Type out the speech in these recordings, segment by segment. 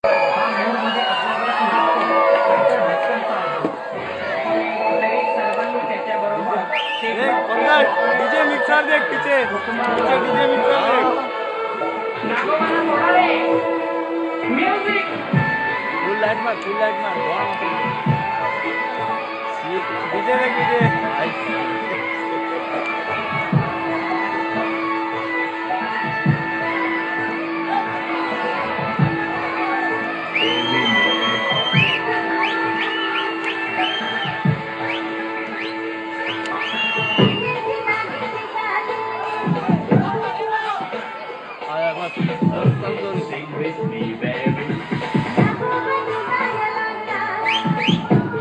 हा मूडमध्ये असल्यावर नंतर झटकन पाहतो. तरी सर्वांनी त्याच्याबरोबर डीजे मिक्सर देख पीछे डीजे मिक्सर देख नागोबाला थोडा रे म्युझिक फुल लाइट मार डीजे देख DJ Sing with me, baby.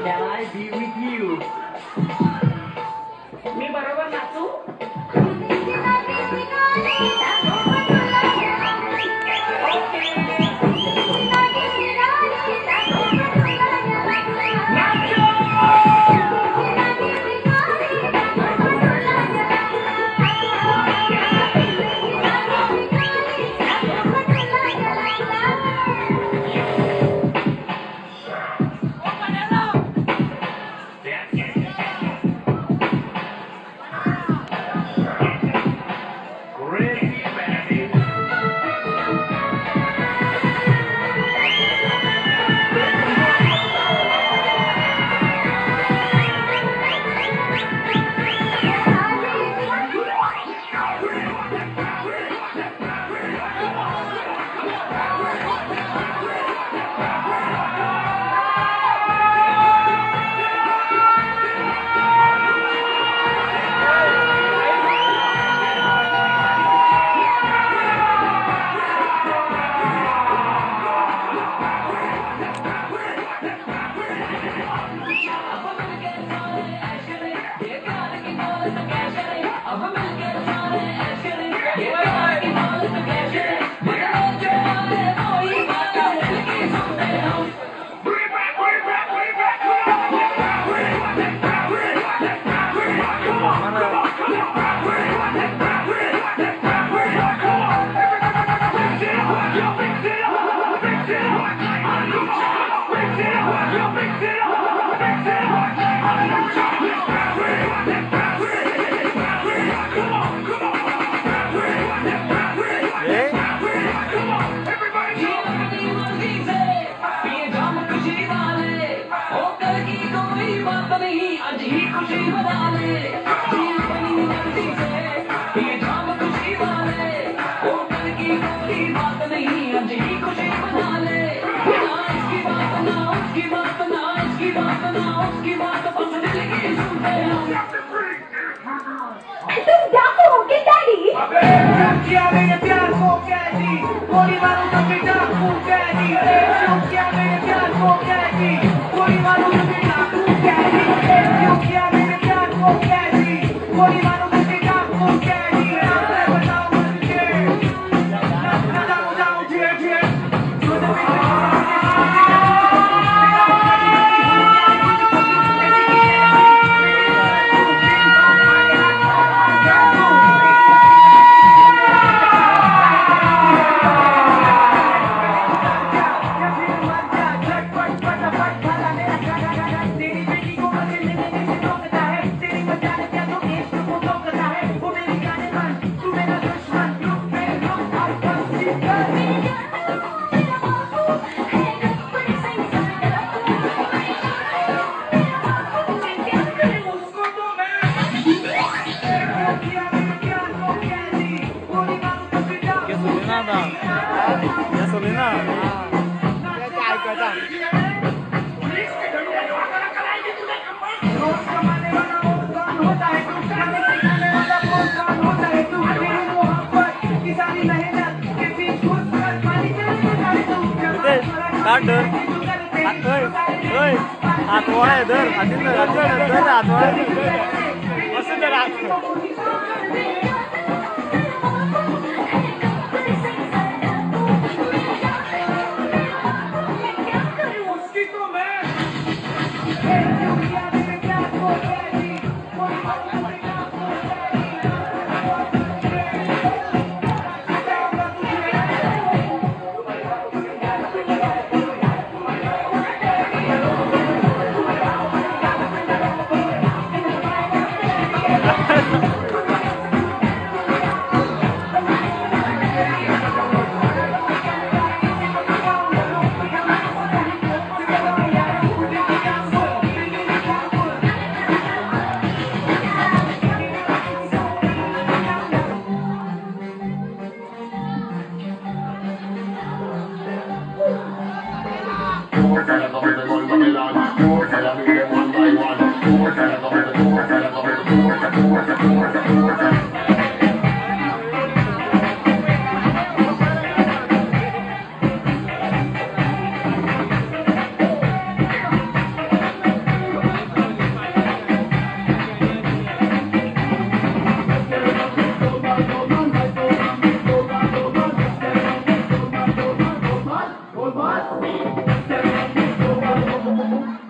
Shall I be with you? मी बरोबर नाचू?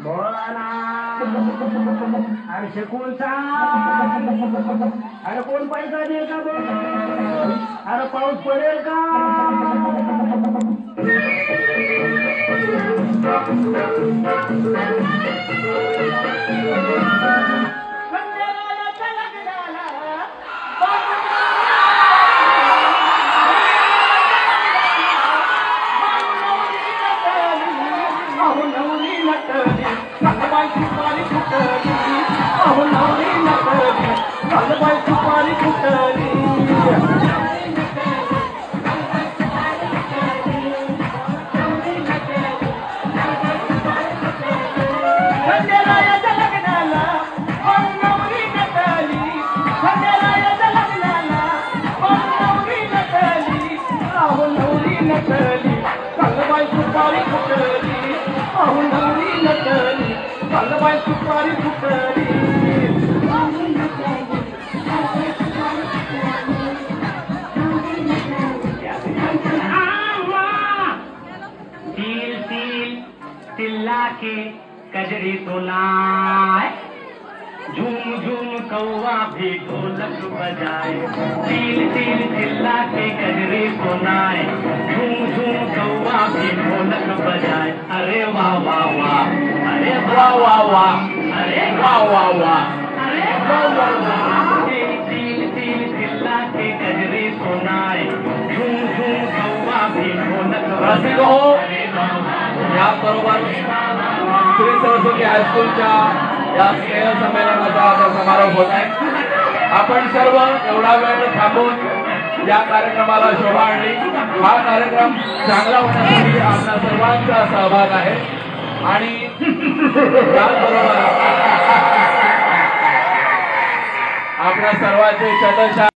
बोला ना अरे शिकूनचा अरे कोण पैसा देईल का बोल अरे पाऊस पडेल का चिल्ला के कजरी सुनाए झूम झूम कौवा भी ढोलक बजाए तिल तिल चिल्ला के कजरी सुनाए झूम झूम कौवा भी ढोलक बजाए अरे वाह वाह वाह अरे वाह वाह वाह अरे वाह वाह वाह अरे वाह वाह वाह तिल तिल तिल चिल्ला के कजरी सुनाए झूम झूम कौवा भी ढोलक बजाए याबरोबर श्री सरस्वती हायस्कूलच्या या स्नेह संमेलनाचा आता समारोप होत आहे. आपण सर्व एवढा वेळ थांबून या कार्यक्रमाला शोभा आणली. हा कार्यक्रम चांगला होण्यासाठी आपल्या सर्वांचा सहभाग आहे आणि त्याचबरोबर आपल्या सर्वांचे शतशः